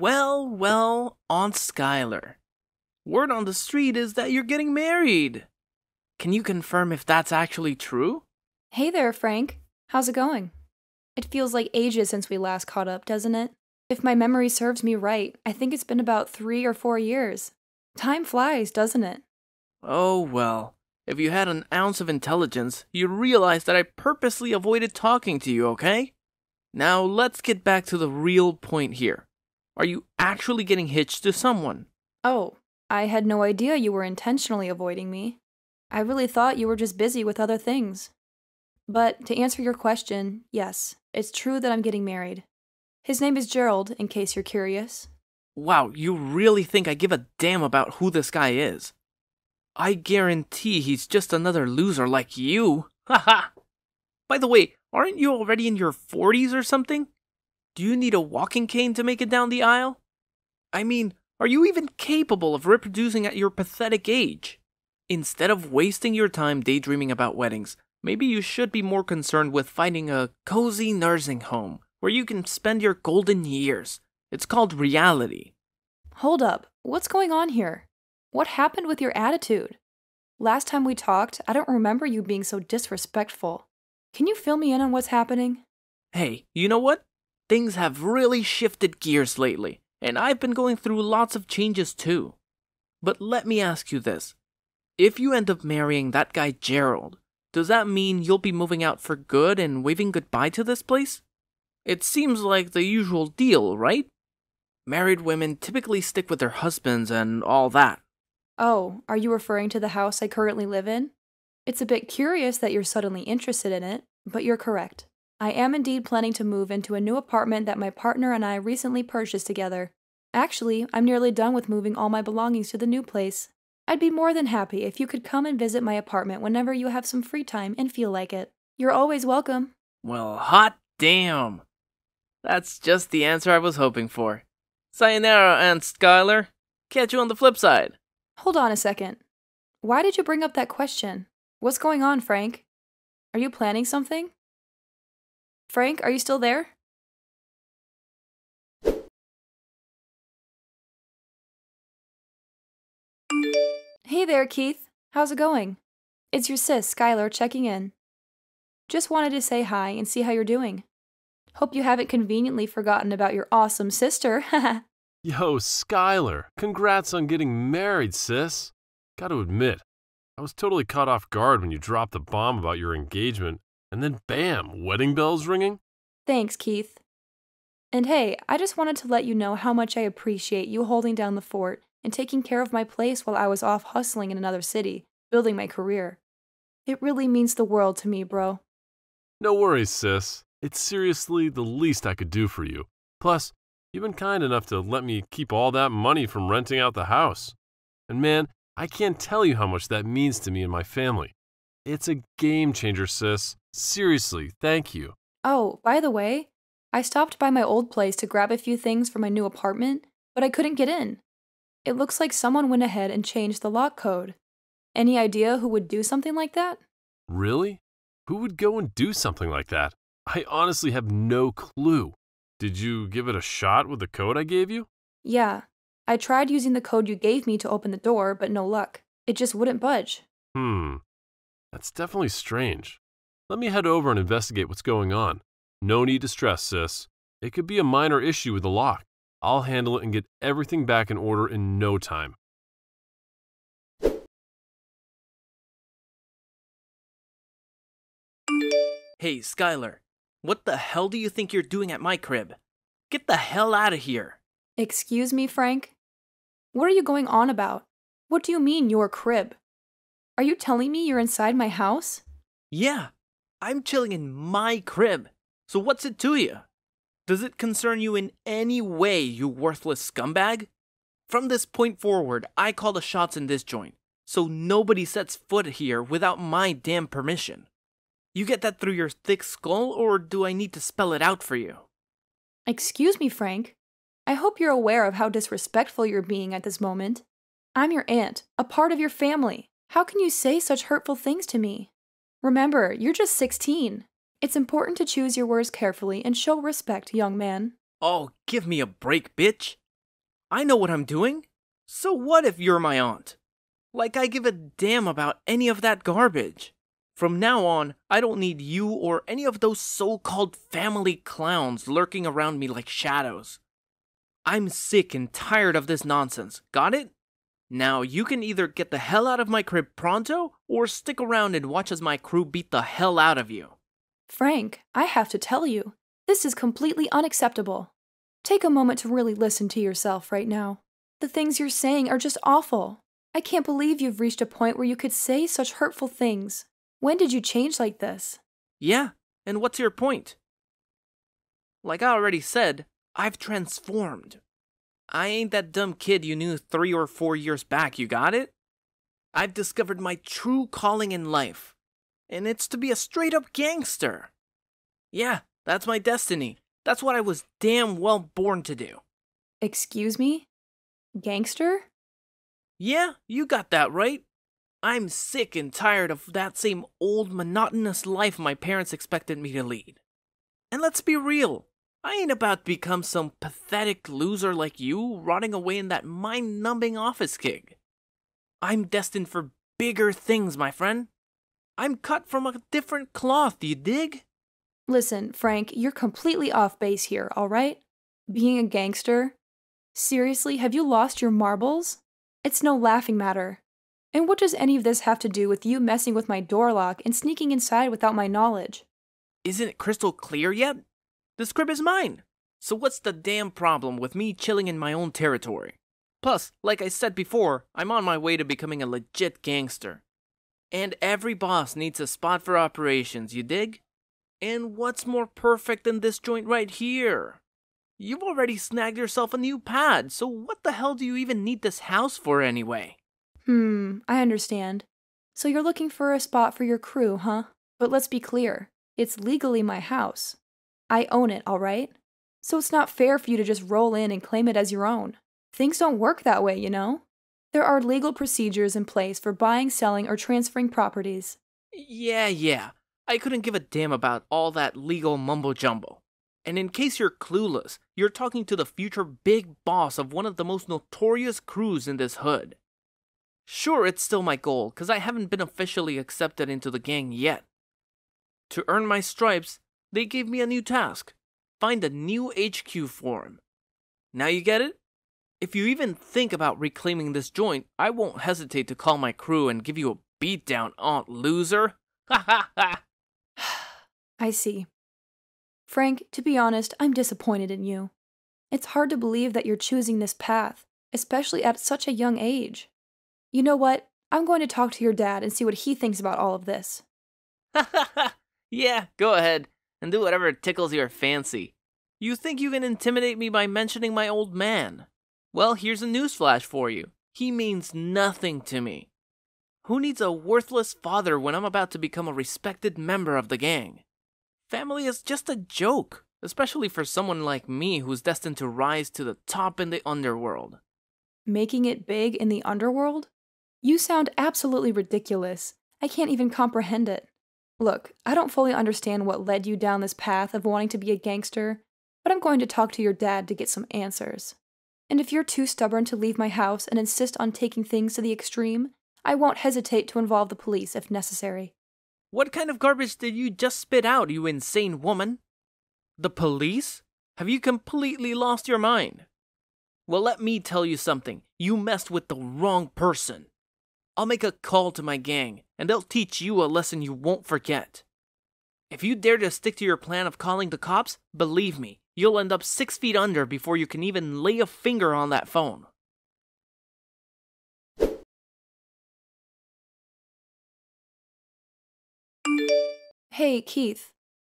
Well, Aunt Skylar. Word on the street is that you're getting married. Can you confirm if that's actually true? Hey there, Frank. How's it going? It feels like ages since we last caught up, doesn't it? If my memory serves me right, I think it's been about 3 or 4 years. Time flies, doesn't it? Oh well, if you had an ounce of intelligence, you'd realize that I purposely avoided talking to you, okay? Now let's get back to the real point here. Are you actually getting hitched to someone? Oh, I had no idea you were intentionally avoiding me. I really thought you were just busy with other things. But to answer your question, yes, it's true that I'm getting married. His name is Gerald, in case you're curious. Wow, you really think I give a damn about who this guy is? I guarantee he's just another loser like you. Haha! By the way, aren't you already in your 40s or something? Do you need a walking cane to make it down the aisle? I mean, are you even capable of reproducing at your pathetic age? Instead of wasting your time daydreaming about weddings, maybe you should be more concerned with finding a cozy nursing home where you can spend your golden years. It's called reality. Hold up, what's going on here? What happened with your attitude? Last time we talked, I don't remember you being so disrespectful. Can you fill me in on what's happening? Hey, you know what? Things have really shifted gears lately, and I've been going through lots of changes too. But let me ask you this. If you end up marrying that guy Gerald, does that mean you'll be moving out for good and waving goodbye to this place? It seems like the usual deal, right? Married women typically stick with their husbands and all that. Oh, are you referring to the house I currently live in? It's a bit curious that you're suddenly interested in it, but you're correct. I am indeed planning to move into a new apartment that my partner and I recently purchased together. Actually, I'm nearly done with moving all my belongings to the new place. I'd be more than happy if you could come and visit my apartment whenever you have some free time and feel like it. You're always welcome. Well, hot damn. That's just the answer I was hoping for. Sayonara, Aunt Skylar. Catch you on the flip side. Hold on a second. Why did you bring up that question? What's going on, Frank? Are you planning something? Frank, are you still there? Hey there, Keith. How's it going? It's your sis, Skylar, checking in. Just wanted to say hi and see how you're doing. Hope you haven't conveniently forgotten about your awesome sister. Yo, Skylar, congrats on getting married, sis. Gotta admit, I was totally caught off guard when you dropped the bomb about your engagement, and then bam, wedding bells ringing? Thanks, Keith. And hey, I just wanted to let you know how much I appreciate you holding down the fort and taking care of my place while I was off hustling in another city, building my career. It really means the world to me, bro. No worries, sis. It's seriously the least I could do for you. Plus, you've been kind enough to let me keep all that money from renting out the house. And man, I can't tell you how much that means to me and my family. It's a game changer, sis. Seriously, thank you. Oh, by the way, I stopped by my old place to grab a few things for my new apartment, but I couldn't get in. It looks like someone went ahead and changed the lock code. Any idea who would do something like that? Really? Who would go and do something like that? I honestly have no clue. Did you give it a shot with the code I gave you? Yeah, I tried using the code you gave me to open the door, but no luck. It just wouldn't budge. That's definitely strange. Let me head over and investigate what's going on. No need to stress, sis. It could be a minor issue with the lock. I'll handle it and get everything back in order in no time. Hey, Skylar. What the hell do you think you're doing at my crib? Get the hell out of here. Excuse me, Frank? What are you going on about? What do you mean, your crib? Are you telling me you're inside my house? Yeah, I'm chilling in my crib. So what's it to you? Does it concern you in any way, you worthless scumbag? From this point forward, I call the shots in this joint, so nobody sets foot here without my damn permission. You get that through your thick skull, or do I need to spell it out for you? Excuse me, Frank. I hope you're aware of how disrespectful you're being at this moment. I'm your aunt, a part of your family. How can you say such hurtful things to me? Remember, you're just 16. It's important to choose your words carefully and show respect, young man. Oh, give me a break, bitch. I know what I'm doing. So what if you're my aunt? Like I give a damn about any of that garbage. From now on, I don't need you or any of those so-called family clowns lurking around me like shadows. I'm sick and tired of this nonsense, got it? Now you can either get the hell out of my crib pronto, or stick around and watch as my crew beat the hell out of you. Frank, I have to tell you, this is completely unacceptable. Take a moment to really listen to yourself right now. The things you're saying are just awful. I can't believe you've reached a point where you could say such hurtful things. When did you change like this? Yeah, and what's your point? Like I already said, I've transformed. I ain't that dumb kid you knew 3 or 4 years back, you got it? I've discovered my true calling in life, and it's to be a straight-up gangster. Yeah, that's my destiny. That's what I was damn well born to do. Excuse me? Gangster? Yeah, you got that right. I'm sick and tired of that same old monotonous life my parents expected me to lead. And let's be real, I ain't about to become some pathetic loser like you rotting away in that mind-numbing office gig. I'm destined for bigger things, my friend. I'm cut from a different cloth, you dig? Listen, Frank, you're completely off base here, all right? Being a gangster? Seriously, have you lost your marbles? It's no laughing matter. And what does any of this have to do with you messing with my door lock and sneaking inside without my knowledge? Isn't it crystal clear yet? This crib is mine. So what's the damn problem with me chilling in my own territory? Plus, like I said before, I'm on my way to becoming a legit gangster. And every boss needs a spot for operations, you dig? And what's more perfect than this joint right here? You've already snagged yourself a new pad, so what the hell do you even need this house for anyway? I understand. So you're looking for a spot for your crew, huh? But let's be clear, it's legally my house. I own it, all right? So it's not fair for you to just roll in and claim it as your own. Things don't work that way, you know? There are legal procedures in place for buying, selling, or transferring properties. Yeah. I couldn't give a damn about all that legal mumbo-jumbo. And in case you're clueless, you're talking to the future big boss of one of the most notorious crews in this hood. Sure, it's still my goal, because I haven't been officially accepted into the gang yet. To earn my stripes, they gave me a new task. Find a new HQ for him. Now you get it? If you even think about reclaiming this joint, I won't hesitate to call my crew and give you a beatdown, aunt loser. Ha ha ha! I see. Frank, to be honest, I'm disappointed in you. It's hard to believe that you're choosing this path, especially at such a young age. You know what? I'm going to talk to your dad and see what he thinks about all of this. Ha ha ha! Yeah, go ahead, and do whatever tickles your fancy. You think you can intimidate me by mentioning my old man? Well, here's a newsflash for you. He means nothing to me. Who needs a worthless father when I'm about to become a respected member of the gang? Family is just a joke, especially for someone like me who's destined to rise to the top in the underworld. Making it big in the underworld? You sound absolutely ridiculous. I can't even comprehend it. Look, I don't fully understand what led you down this path of wanting to be a gangster, but I'm going to talk to your dad to get some answers. And if you're too stubborn to leave my house and insist on taking things to the extreme, I won't hesitate to involve the police if necessary. What kind of garbage did you just spit out, you insane woman? The police? Have you completely lost your mind? Well, let me tell you something. You messed with the wrong person. I'll make a call to my gang, and they'll teach you a lesson you won't forget. If you dare to stick to your plan of calling the cops, believe me, you'll end up 6 feet under before you can even lay a finger on that phone. Hey, Keith.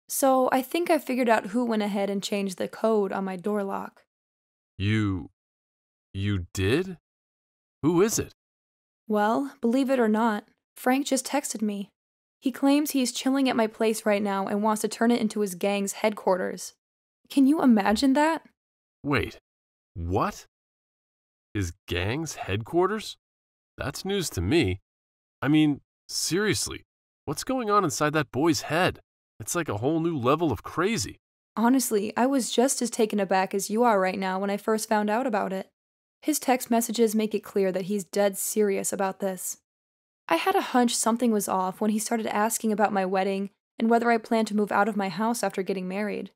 So I think I figured out who went ahead and changed the code on my door lock. You did? Who is it? Well, believe it or not, Frank just texted me. He claims he's chilling at my place right now and wants to turn it into his gang's headquarters. Can you imagine that? Wait, what? His gang's headquarters? That's news to me. I mean, seriously, what's going on inside that boy's head? It's like a whole new level of crazy. Honestly, I was just as taken aback as you are right now when I first found out about it. His text messages make it clear that he's dead serious about this. I had a hunch something was off when he started asking about my wedding and whether I planned to move out of my house after getting married.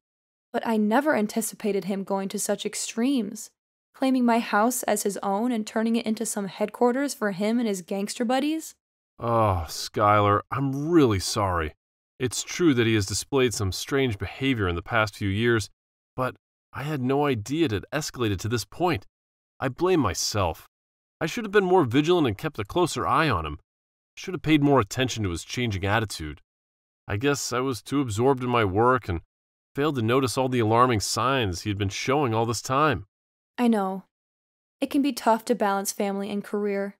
But I never anticipated him going to such extremes, claiming my house as his own and turning it into some headquarters for him and his gangster buddies. Oh, Skylar, I'm really sorry. It's true that he has displayed some strange behavior in the past few years, but I had no idea it had escalated to this point. I blame myself. I should have been more vigilant and kept a closer eye on him. I should have paid more attention to his changing attitude. I guess I was too absorbed in my work and failed to notice all the alarming signs he had been showing all this time. I know. It can be tough to balance family and career.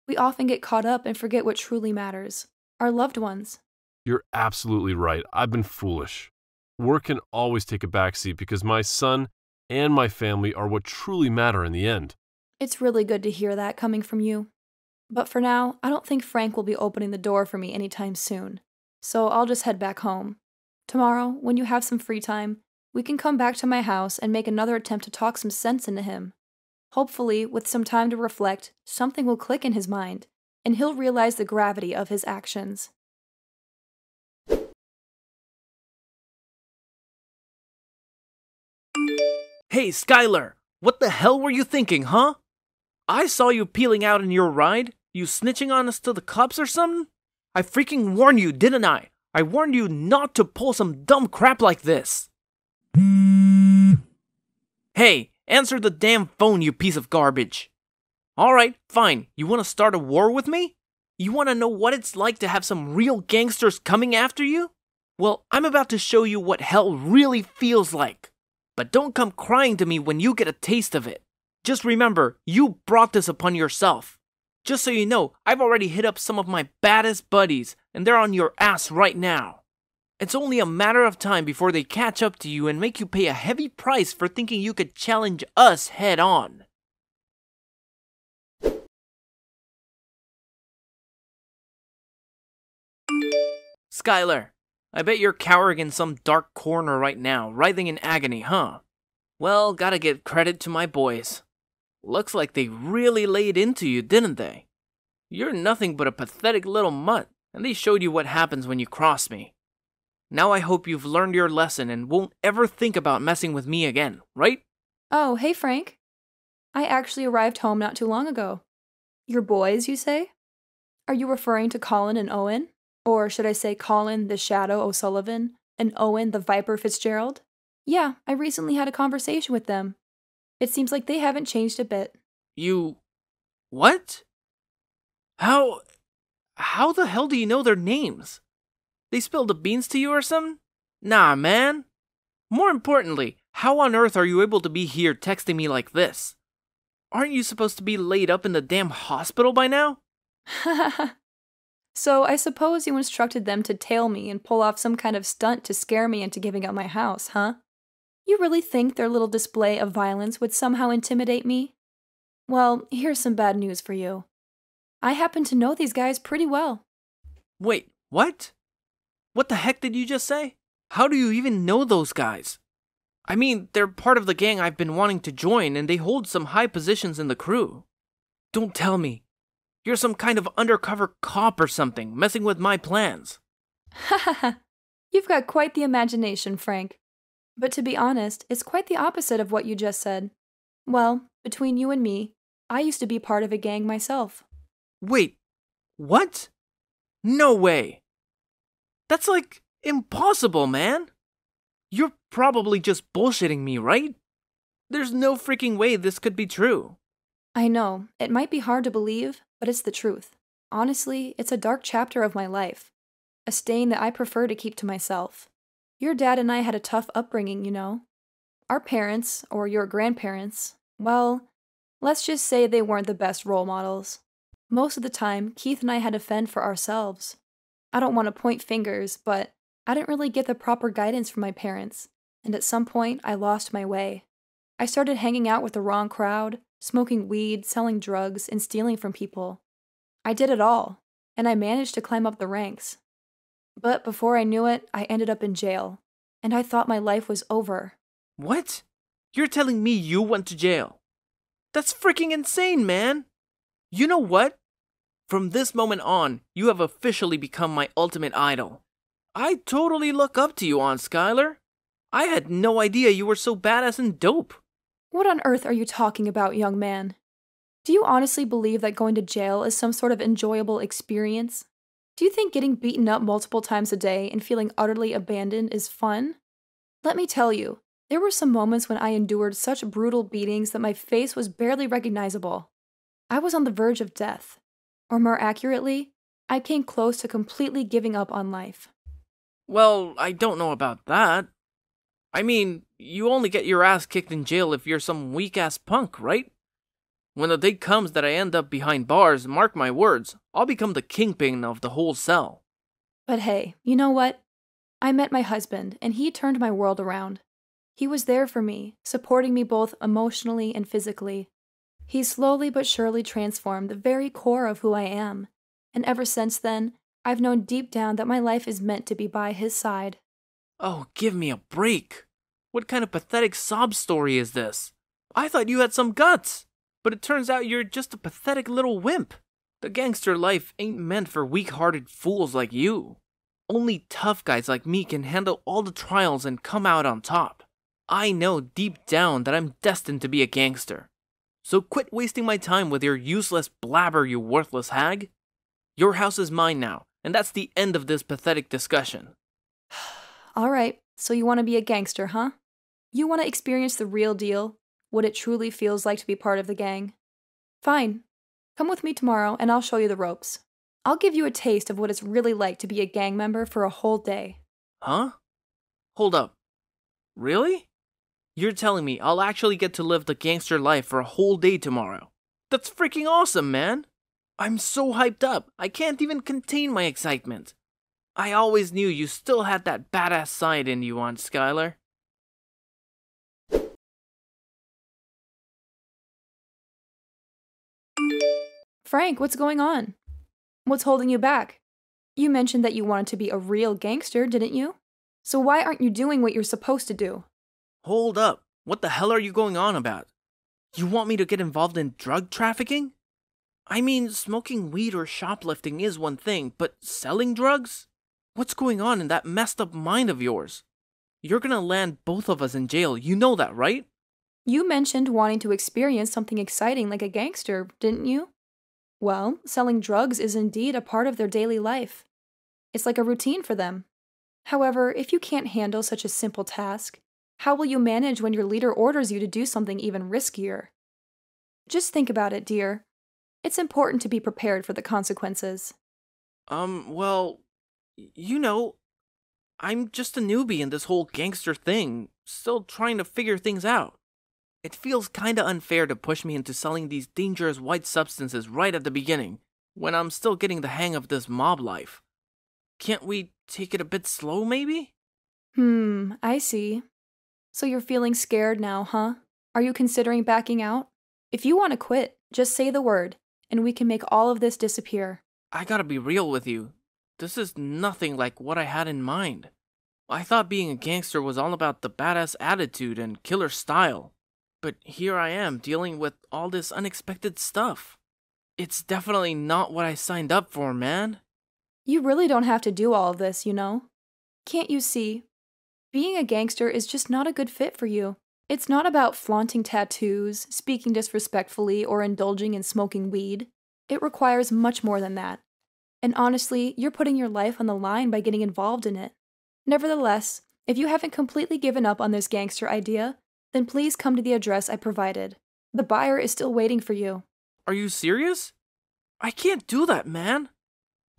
We often get caught up and forget what truly matters, our loved ones. You're absolutely right. I've been foolish. Work can always take a backseat because my son and my family are what truly matter in the end. It's really good to hear that coming from you. But for now, I don't think Frank will be opening the door for me anytime soon. So I'll just head back home. Tomorrow, when you have some free time, we can come back to my house and make another attempt to talk some sense into him. Hopefully, with some time to reflect, something will click in his mind, and he'll realize the gravity of his actions. Hey, Skylar! What the hell were you thinking, huh? I saw you peeling out in your ride. You snitching on us to the cops or something? I freaking warned you, didn't I? I warned you not to pull some dumb crap like this. Hey, answer the damn phone, you piece of garbage. Alright, fine. You want to start a war with me? You want to know what it's like to have some real gangsters coming after you? Well, I'm about to show you what hell really feels like. But don't come crying to me when you get a taste of it. Just remember, you brought this upon yourself. Just so you know, I've already hit up some of my baddest buddies, and they're on your ass right now. It's only a matter of time before they catch up to you and make you pay a heavy price for thinking you could challenge us head on. Skylar, I bet you're cowering in some dark corner right now, writhing in agony, huh? Well, gotta give credit to my boys. Looks like they really laid into you, didn't they? You're nothing but a pathetic little mutt, and they showed you what happens when you cross me. Now I hope you've learned your lesson and won't ever think about messing with me again, right? Oh, hey Frank. I actually arrived home not too long ago. Your boys, you say? Are you referring to Colin and Owen? Or should I say Colin the Shadow O'Sullivan and Owen the Viper Fitzgerald? Yeah, I recently had a conversation with them. It seems like they haven't changed a bit. You... what? How the hell do you know their names? They spilled the beans to you or something? Nah, man. More importantly, how on earth are you able to be here texting me like this? Aren't you supposed to be laid up in the damn hospital by now? So I suppose you instructed them to tail me and pull off some kind of stunt to scare me into giving up my house, huh? You really think their little display of violence would somehow intimidate me? Well, here's some bad news for you. I happen to know these guys pretty well. Wait, what? What the heck did you just say? How do you even know those guys? I mean, they're part of the gang I've been wanting to join, and they hold some high positions in the crew. Don't tell me. You're some kind of undercover cop or something, messing with my plans. Hahaha. You've got quite the imagination, Frank. But to be honest, it's quite the opposite of what you just said. Well, between you and me, I used to be part of a gang myself. Wait, what? No way. That's like impossible, man. You're probably just bullshitting me, right? There's no freaking way this could be true. I know, it might be hard to believe, but it's the truth. Honestly, it's a dark chapter of my life. A stain that I prefer to keep to myself. Your dad and I had a tough upbringing, you know. Our parents, or your grandparents, well, let's just say they weren't the best role models. Most of the time, Keith and I had to fend for ourselves. I don't want to point fingers, but I didn't really get the proper guidance from my parents, and at some point, I lost my way. I started hanging out with the wrong crowd, smoking weed, selling drugs, and stealing from people. I did it all, and I managed to climb up the ranks. But before I knew it, I ended up in jail, and I thought my life was over. What? You're telling me you went to jail? That's freaking insane, man! You know what? From this moment on, you have officially become my ultimate idol. I totally look up to you, Aunt Skylar. I had no idea you were so badass and dope. What on earth are you talking about, young man? Do you honestly believe that going to jail is some sort of enjoyable experience? Do you think getting beaten up multiple times a day and feeling utterly abandoned is fun? Let me tell you, there were some moments when I endured such brutal beatings that my face was barely recognizable. I was on the verge of death. Or more accurately, I came close to completely giving up on life. Well, I don't know about that. I mean, you only get your ass kicked in jail if you're some weak-ass punk, right? When the day comes that I end up behind bars, mark my words, I'll become the kingpin of the whole cell. But hey, you know what? I met my husband, and he turned my world around. He was there for me, supporting me both emotionally and physically. He slowly but surely transformed the very core of who I am, and ever since then, I've known deep down that my life is meant to be by his side. Oh, give me a break. What kind of pathetic sob story is this? I thought you had some guts, but it turns out you're just a pathetic little wimp. The gangster life ain't meant for weak-hearted fools like you. Only tough guys like me can handle all the trials and come out on top. I know deep down that I'm destined to be a gangster. So quit wasting my time with your useless blabber, you worthless hag. Your house is mine now, and that's the end of this pathetic discussion. All right, so you want to be a gangster, huh? You want to experience the real deal, what it truly feels like to be part of the gang? Fine. Come with me tomorrow, and I'll show you the ropes. I'll give you a taste of what it's really like to be a gang member for a whole day. Huh? Hold up. Really? You're telling me I'll actually get to live the gangster life for a whole day tomorrow? That's freaking awesome, man! I'm so hyped up, I can't even contain my excitement. I always knew you still had that badass side in you, Aunt Skylar. Frank, what's going on? What's holding you back? You mentioned that you wanted to be a real gangster, didn't you? So why aren't you doing what you're supposed to do? Hold up, what the hell are you going on about? You want me to get involved in drug trafficking? I mean, smoking weed or shoplifting is one thing, but selling drugs? What's going on in that messed up mind of yours? You're gonna land both of us in jail, you know that, right? You mentioned wanting to experience something exciting like a gangster, didn't you? Well, selling drugs is indeed a part of their daily life. It's like a routine for them. However, if you can't handle such a simple task, how will you manage when your leader orders you to do something even riskier? Just think about it, dear. It's important to be prepared for the consequences. Well, you know, I'm just a newbie in this whole gangster thing, still trying to figure things out. It feels kinda unfair to push me into selling these dangerous white substances right at the beginning, when I'm still getting the hang of this mob life. Can't we take it a bit slow, maybe? I see. So you're feeling scared now, huh? Are you considering backing out? If you want to quit, just say the word, and we can make all of this disappear. I gotta be real with you. This is nothing like what I had in mind. I thought being a gangster was all about the badass attitude and killer style. But here I am dealing with all this unexpected stuff. It's definitely not what I signed up for, man. You really don't have to do all of this, you know? Can't you see? Being a gangster is just not a good fit for you. It's not about flaunting tattoos, speaking disrespectfully, or indulging in smoking weed. It requires much more than that. And honestly, you're putting your life on the line by getting involved in it. Nevertheless, if you haven't completely given up on this gangster idea, then please come to the address I provided. The buyer is still waiting for you. Are you serious? I can't do that, man.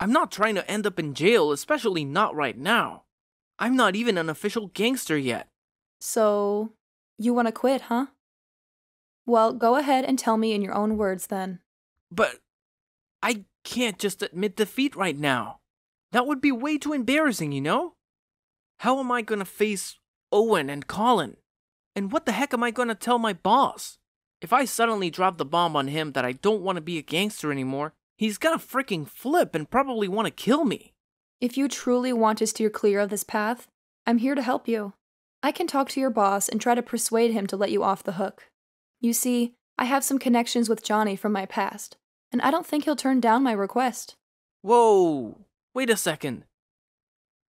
I'm not trying to end up in jail, especially not right now. I'm not even an official gangster yet. So, you want to quit, huh? Well, go ahead and tell me in your own words then. But I can't just admit defeat right now. That would be way too embarrassing, you know? How am I gonna face Owen and Colin? And what the heck am I gonna tell my boss? If I suddenly drop the bomb on him that I don't want to be a gangster anymore, he's gonna freaking flip and probably want to kill me. If you truly want to steer clear of this path, I'm here to help you. I can talk to your boss and try to persuade him to let you off the hook. You see, I have some connections with Johnny from my past, and I don't think he'll turn down my request. Whoa, wait a second.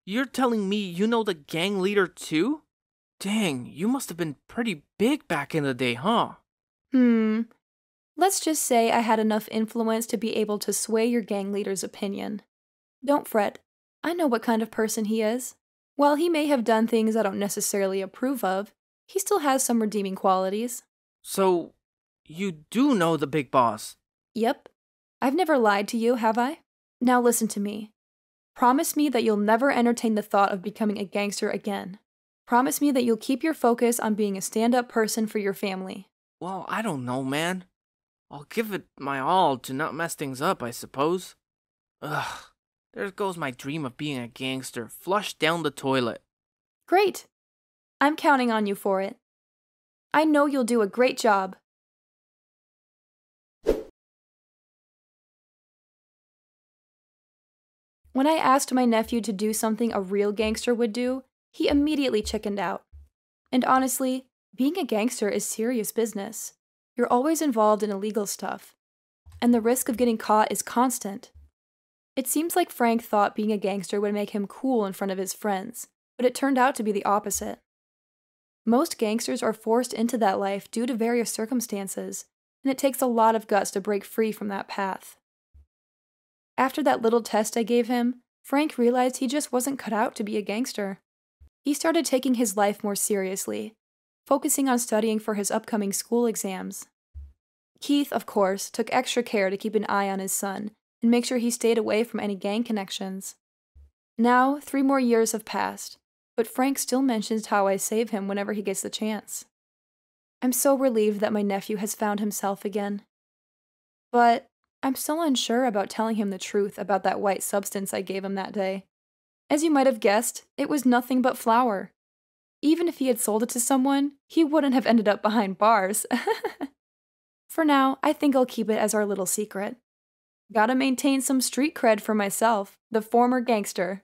You're telling me you know the gang leader too? Dang, you must have been pretty big back in the day, huh? Let's just say I had enough influence to be able to sway your gang leader's opinion. Don't fret, I know what kind of person he is. While he may have done things I don't necessarily approve of, he still has some redeeming qualities. So, you do know the big boss? Yep. I've never lied to you, have I? Now listen to me. Promise me that you'll never entertain the thought of becoming a gangster again. Promise me that you'll keep your focus on being a stand-up person for your family. Well, I don't know, man. I'll give it my all to not mess things up, I suppose. Ugh, there goes my dream of being a gangster, flushed down the toilet. Great. I'm counting on you for it. I know you'll do a great job. When I asked my nephew to do something a real gangster would do, he immediately chickened out. And honestly, being a gangster is serious business. You're always involved in illegal stuff, and the risk of getting caught is constant. It seems like Frank thought being a gangster would make him cool in front of his friends, but it turned out to be the opposite. Most gangsters are forced into that life due to various circumstances, and it takes a lot of guts to break free from that path. After that little test I gave him, Frank realized he just wasn't cut out to be a gangster. He started taking his life more seriously, focusing on studying for his upcoming school exams. Keith, of course, took extra care to keep an eye on his son and make sure he stayed away from any gang connections. Now, 3 more years have passed, but Frank still mentions how I save him whenever he gets the chance. I'm so relieved that my nephew has found himself again. But I'm still unsure about telling him the truth about that white substance I gave him that day. As you might have guessed, it was nothing but flour. Even if he had sold it to someone, he wouldn't have ended up behind bars. For now, I think I'll keep it as our little secret. Gotta maintain some street cred for myself, the former gangster.